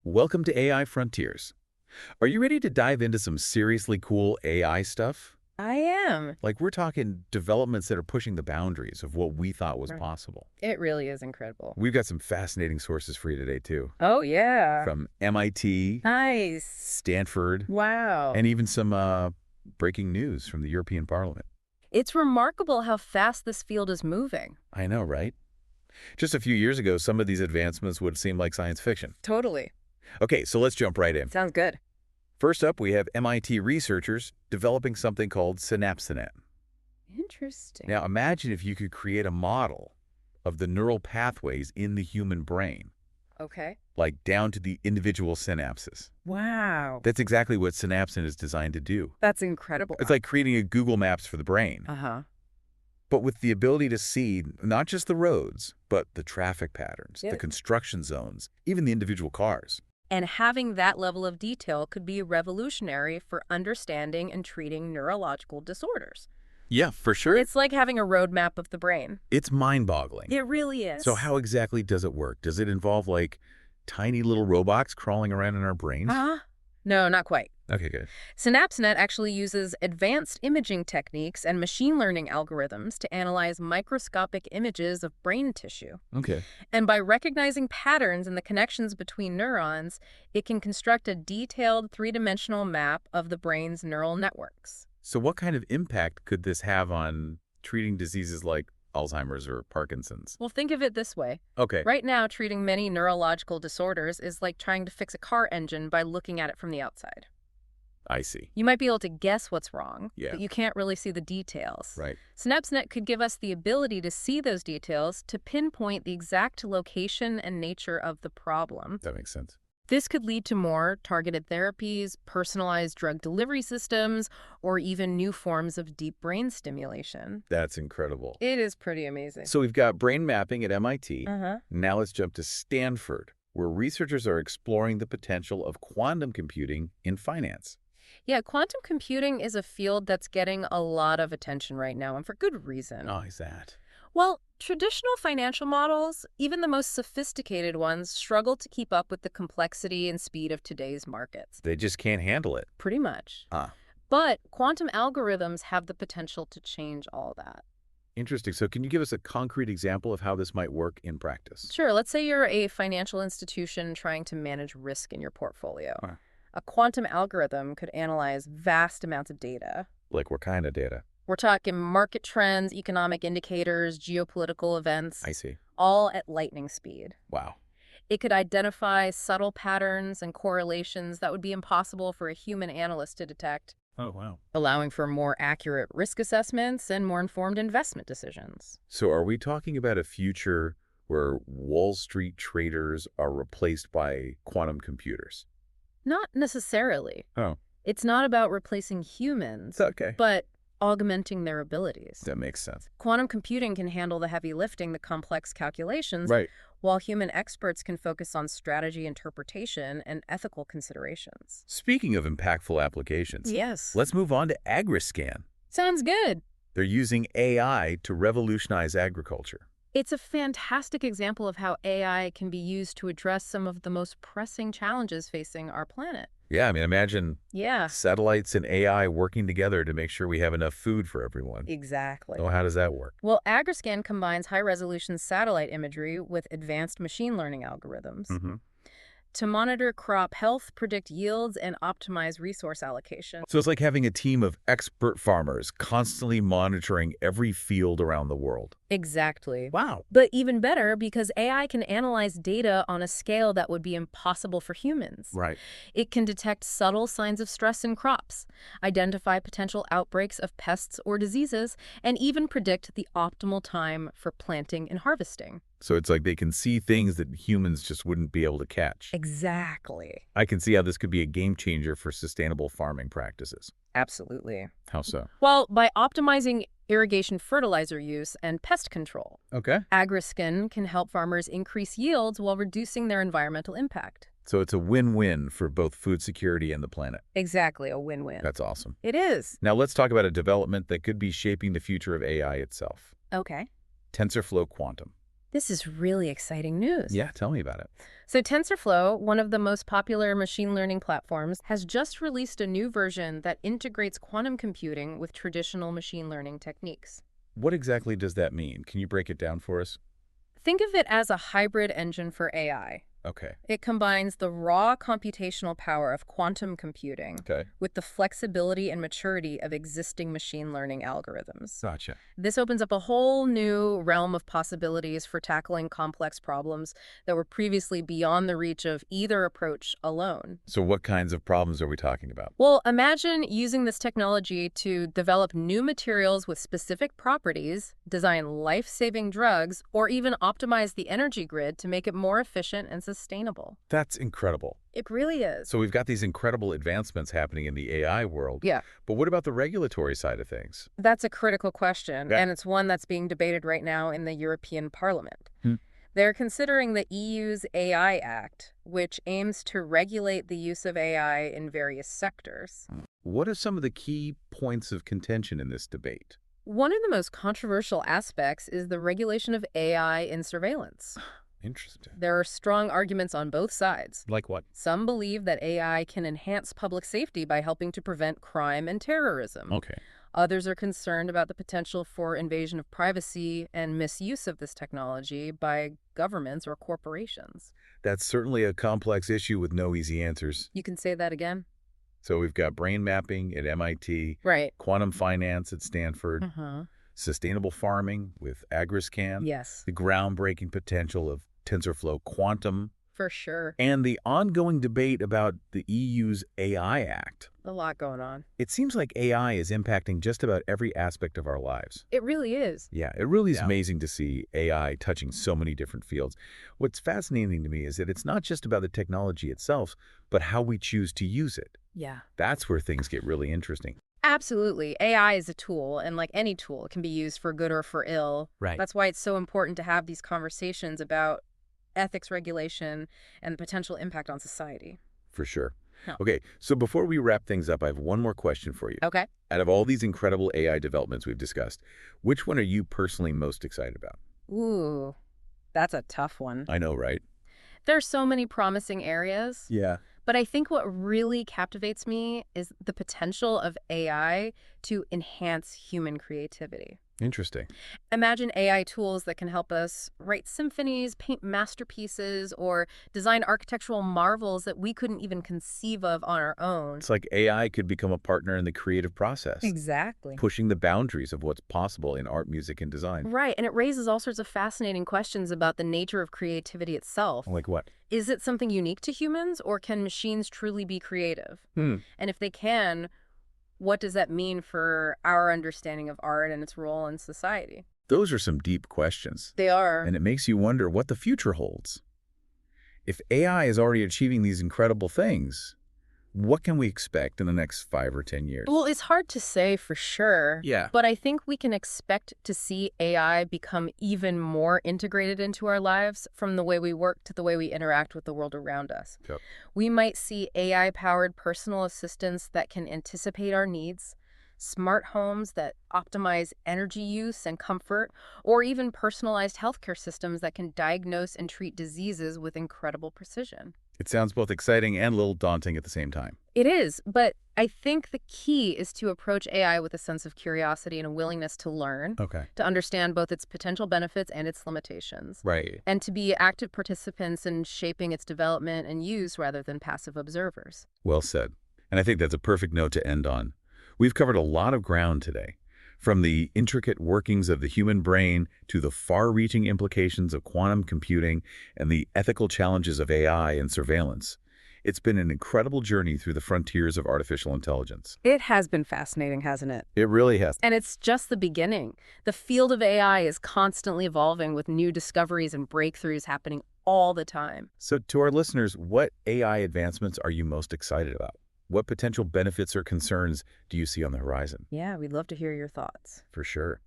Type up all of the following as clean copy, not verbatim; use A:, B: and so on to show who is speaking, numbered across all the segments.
A: Welcome to AI Frontiers. Are you ready to dive into some seriously cool AI stuff?
B: I am.
A: Like, we're talking developments that are pushing the boundaries of what we thought was
B: Right.
A: possible.
B: It really is incredible.
A: We've got some fascinating sources for you today, too.
B: Oh, yeah.
A: From MIT,
B: Nice.
A: Stanford,
B: Wow.
A: and even some breaking news from the European Parliament.
B: It's remarkable how fast this field is moving.
A: I know, right? Just a few years ago, some of these advancements would seem like science fiction.
B: Totally.
A: Okay, so let's jump right in.
B: Sounds good.
A: First up, we have MIT researchers developing something called SynapseNet.
B: Interesting.
A: Now, imagine if you could create a model of the neural pathways in the human brain,
B: Okay.
A: like down to the individual synapses.
B: Wow.
A: That's exactly what SynapseNet is designed to do.
B: That's incredible.
A: It's like creating a Google Maps for the brain,
B: Uh-huh.
A: but with the ability to see not just the roads, but the traffic patterns,
B: Yeah.
A: the construction zones, even the individual cars.
B: And having that level of detail could be revolutionary for understanding and treating neurological disorders.
A: Yeah, for sure.
B: It's like having a roadmap of the brain.
A: It's mind-boggling.
B: It really is.
A: So how exactly does it work? Does it involve, like, tiny little robots crawling around in our brains?
B: Huh? No, not quite.
A: Okay, good.
B: SynapseNet actually uses advanced imaging techniques and machine learning algorithms to analyze microscopic images of brain tissue.
A: Okay.
B: And by recognizing patterns in the connections between neurons, it can construct a detailed three-dimensional map of the brain's neural networks.
A: So what kind of impact could this have on treating diseases like Alzheimer's or Parkinson's?
B: Well, think of it this way.
A: Okay.
B: Right now, treating many neurological disorders is like trying to fix a car engine by looking at it from the outside.
A: I see.
B: You might be able to guess what's wrong,
A: Yeah.
B: but you can't really see the details.
A: Right.
B: SynapseNet could give us the ability to see those details to pinpoint the exact location and nature of the problem.
A: That makes sense.
B: This could lead to more targeted therapies, personalized drug delivery systems, or even new forms of deep brain stimulation.
A: That's incredible.
B: It is pretty amazing.
A: So we've got brain mapping at MIT.
B: Uh-huh.
A: Now let's jump to Stanford, where researchers are exploring the potential of quantum computing in finance.
B: Yeah, quantum computing is a field that's getting a lot of attention right now, and for good reason.
A: Oh, is that?
B: Well, traditional financial models, even the most sophisticated ones, struggle to keep up with the complexity and speed of today's markets.
A: They just can't handle it.
B: Pretty much.
A: Ah,
B: But quantum algorithms have the potential to change all that.
A: interesting. So can you give us a concrete example of how this might work in practice?
B: Sure, let's say you're a financial institution trying to manage risk in your portfolio.
A: Huh.
B: A quantum algorithm could analyze vast amounts of data.
A: Like what kind of data?
B: We're talking market trends, economic indicators, geopolitical events,
A: I see.
B: all at lightning speed.
A: Wow.
B: It could identify subtle patterns and correlations that would be impossible for a human analyst to detect,
A: Oh, wow.
B: allowing for more accurate risk assessments and more informed investment decisions.
A: So are we talking about a future where Wall Street traders are replaced by quantum computers?
B: Not necessarily.
A: Oh,
B: It's not about replacing humans,
A: it's okay.
B: but augmenting their abilities.
A: That makes sense.
B: Quantum computing can handle the heavy lifting, the complex calculations,
A: Right.
B: while human experts can focus on strategy interpretation and ethical considerations.
A: Speaking of impactful applications,
B: Yes.
A: let's move on to Agriscan.
B: Sounds good.
A: They're using AI to revolutionize agriculture.
B: It's a fantastic example of how AI can be used to address some of the most pressing challenges facing our planet.
A: Yeah, I mean, imagine
B: Yeah,
A: satellites and AI working together to make sure we have enough food for everyone.
B: exactly.
A: Oh, how does that work?
B: Well, Agriscan combines high-resolution satellite imagery with advanced machine learning algorithms
A: Mm-hmm.
B: to monitor crop health, predict yields, and optimize resource allocation.
A: So it's like having a team of expert farmers constantly monitoring every field around the world.
B: Exactly.
A: Wow.
B: But even better, because AI can analyze data on a scale that would be impossible for humans.
A: Right.
B: It can detect subtle signs of stress in crops, identify potential outbreaks of pests or diseases, and even predict the optimal time for planting and harvesting.
A: So it's like they can see things that humans just wouldn't be able to catch.
B: Exactly.
A: I can see how this could be a game changer for sustainable farming practices.
B: Absolutely.
A: How so?
B: Well, by optimizing irrigation fertilizer use and pest control,
A: Okay.
B: Agriscan can help farmers increase yields while reducing their environmental impact.
A: So it's a win-win for both food security and the planet.
B: Exactly, a win-win.
A: That's awesome.
B: It is.
A: Now let's talk about a development that could be shaping the future of AI itself.
B: Okay.
A: TensorFlow Quantum.
B: This is really exciting news.
A: Yeah, tell me about it.
B: So TensorFlow, one of the most popular machine learning platforms, has just released a new version that integrates quantum computing with traditional machine learning techniques.
A: What exactly does that mean? Can you break it down for us?
B: Think of it as a hybrid engine for AI.
A: Okay.
B: It combines the raw computational power of quantum computing
A: Okay.
B: with the flexibility and maturity of existing machine learning algorithms.
A: Gotcha.
B: This opens up a whole new realm of possibilities for tackling complex problems that were previously beyond the reach of either approach alone.
A: So what kinds of problems are we talking about?
B: Well, imagine using this technology to develop new materials with specific properties, design life-saving drugs, or even optimize the energy grid to make it more efficient and sustainable.
A: That's incredible.
B: It really is.
A: So we've got these incredible advancements happening in the AI world.
B: Yeah.
A: But what about the regulatory side of things?
B: That's a critical question,
A: Yeah.
B: and it's one that's being debated right now in the European Parliament.
A: Hmm.
B: They're considering the EU's AI Act, which aims to regulate the use of AI in various sectors.
A: What are some of the key points of contention in this debate?
B: One of the most controversial aspects is the regulation of AI in surveillance.
A: Interesting.
B: There are strong arguments on both sides.
A: Like what?
B: Some believe that AI can enhance public safety by helping to prevent crime and terrorism.
A: Okay.
B: Others are concerned about the potential for invasion of privacy and misuse of this technology by governments or corporations.
A: That's certainly a complex issue with no easy answers.
B: You can say that again?
A: So we've got brain mapping at MIT,
B: Right.
A: quantum finance at Stanford,
B: Uh-huh.
A: sustainable farming with Agriscan,
B: Yes,
A: the groundbreaking potential of TensorFlow Quantum,
B: for sure.
A: and the ongoing debate about the EU's AI Act.
B: A lot going on.
A: It seems like AI is impacting just about every aspect of our lives.
B: It really is.
A: Yeah, it really is
B: Yeah.
A: amazing to see AI touching so many different fields. What's fascinating to me is that it's not just about the technology itself, but how we choose to use it.
B: Yeah.
A: That's where things get really interesting.
B: Absolutely. AI is a tool, and like any tool, it can be used for good or for ill.
A: Right.
B: That's why it's so important to have these conversations about ethics regulation and the potential impact on society.
A: For sure.
B: Yeah.
A: Okay, so before we wrap things up, I have one more question for you.
B: Okay.
A: Out of all these incredible AI developments we've discussed, which one are you personally most excited about?
B: Ooh, that's a tough one.
A: I know, right?
B: There are so many promising areas,
A: Yeah.
B: but I think what really captivates me is the potential of AI to enhance human creativity.
A: Interesting.
B: Imagine AI tools that can help us write symphonies, paint masterpieces, or design architectural marvels that we couldn't even conceive of on our own.
A: It's like AI could become a partner in the creative process,
B: Exactly.
A: pushing the boundaries of what's possible in art, music, and design.
B: Right, and it raises all sorts of fascinating questions about the nature of creativity itself.
A: Like what?
B: Is it something unique to humans, or can machines truly be creative?
A: Hmm.
B: And if they can, what does that mean for our understanding of art and its role in society?
A: Those are some deep questions,
B: They are.
A: and it makes you wonder what the future holds. If AI is already achieving these incredible things, what can we expect in the next 5 or 10 years?
B: Well, it's hard to say for sure.
A: Yeah.
B: But I think we can expect to see AI become even more integrated into our lives, from the way we work to the way we interact with the world around us.
A: Yep.
B: We might see AI-powered personal assistants that can anticipate our needs, smart homes that optimize energy use and comfort, or even personalized healthcare systems that can diagnose and treat diseases with incredible precision.
A: It sounds both exciting and a little daunting at the same time.
B: It is, but I think the key is to approach AI with a sense of curiosity and a willingness to learn,
A: Okay.
B: to understand both its potential benefits and its limitations,
A: Right.
B: and to be active participants in shaping its development and use rather than passive observers.
A: Well said. And I think that's a perfect note to end on. We've covered a lot of ground today, from the intricate workings of the human brain to the far-reaching implications of quantum computing and the ethical challenges of AI and surveillance. It's been an incredible journey through the frontiers of artificial intelligence.
B: It has been fascinating, hasn't it?
A: It really has.
B: And it's just the beginning. The field of AI is constantly evolving with new discoveries and breakthroughs happening all the time.
A: So to our listeners, what AI advancements are you most excited about? What potential benefits or concerns do you see on the horizon?
B: Yeah, we'd love to hear your thoughts.
A: For sure.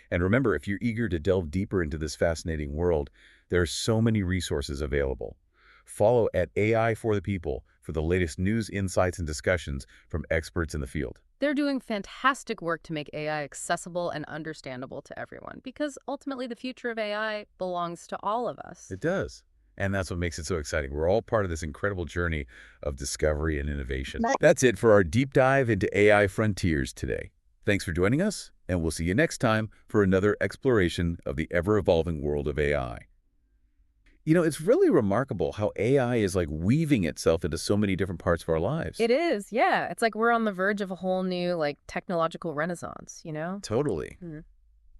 A: And remember, if you're eager to delve deeper into this fascinating world, there are so many resources available. Follow at AI for the People for the latest news, insights, and discussions from experts in the field.
B: They're doing fantastic work to make AI accessible and understandable to everyone because ultimately the future of AI belongs to all of us.
A: It does. And that's what makes it so exciting. We're all part of this incredible journey of discovery and innovation. That's it for our deep dive into AI frontiers today. Thanks for joining us, and we'll see you next time for another exploration of the ever-evolving world of AI. You know, it's really remarkable how AI is like weaving itself into so many different parts of our lives.
B: It is, yeah. It's like we're on the verge of a whole new, technological renaissance, you know?
A: Totally.
B: Mhm.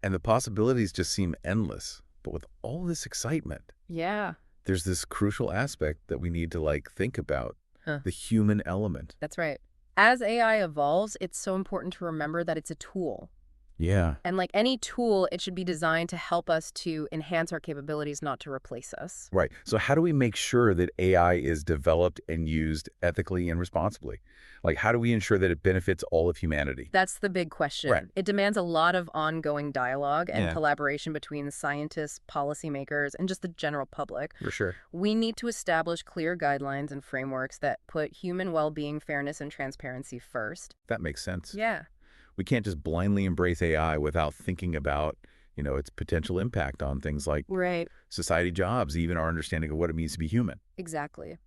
A: And the possibilities just seem endless. But with all this excitement,
B: Yeah.
A: there's this crucial aspect that we need to think about,
B: Huh.
A: the human element.
B: That's right. As AI evolves, it's so important to remember that it's a tool.
A: Yeah.
B: And like any tool, it should be designed to help us to enhance our capabilities, not to replace us.
A: Right. So how do we make sure that AI is developed and used ethically and responsibly? Like, how do we ensure that it benefits all of humanity?
B: That's the big question.
A: Right.
B: It demands a lot of ongoing dialogue and
A: Yeah.
B: collaboration between scientists, policymakers, and just the general public.
A: For sure.
B: We need to establish clear guidelines and frameworks that put human well-being, fairness, and transparency first.
A: That makes sense.
B: Yeah.
A: We can't just blindly embrace AI without thinking about, its potential impact on things like
B: Right.
A: society, jobs, even our understanding of what it means to be human.
B: Exactly.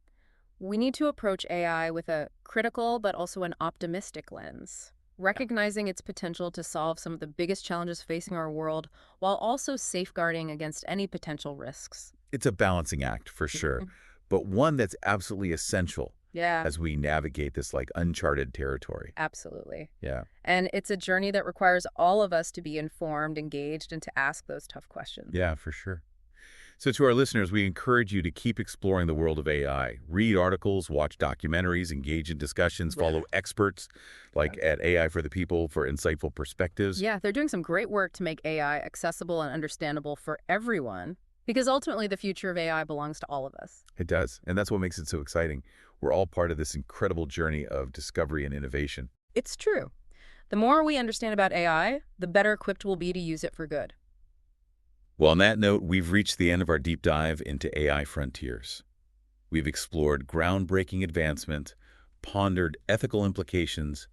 B: We need to approach AI with a critical but also an optimistic lens, recognizing its potential to solve some of the biggest challenges facing our world while also safeguarding against any potential risks.
A: It's a balancing act for sure, but one that's absolutely essential
B: Yeah,
A: as we navigate this uncharted territory.
B: absolutely.
A: Yeah.
B: And it's a journey that requires all of us to be informed, engaged, and to ask those tough questions.
A: Yeah, for sure. So to our listeners, we encourage you to keep exploring the world of AI. Read articles, watch documentaries, engage in discussions, follow experts like at AI for the People for insightful perspectives.
B: Yeah, they're doing some great work to make AI accessible and understandable for everyone because ultimately the future of AI belongs to all of us.
A: It does, and that's what makes it so exciting. We're all part of this incredible journey of discovery and innovation.
B: It's true. The more we understand about AI, the better equipped we'll be to use it for good.
A: Well, on that note, we've reached the end of our deep dive into AI frontiers. We've explored groundbreaking advancement, pondered ethical implications,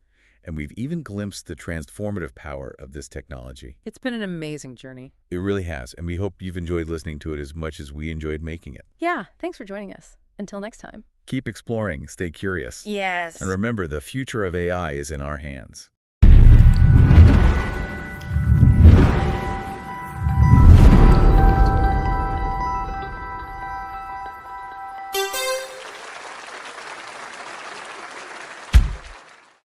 A: and we've even glimpsed the transformative power of this technology.
B: It's been an amazing journey.
A: It really has, and we hope you've enjoyed listening to it as much as we enjoyed making it.
B: Yeah, thanks for joining us. Until next time.
A: Keep exploring, stay curious,
B: Yes.
A: and remember, the future of AI is in our hands.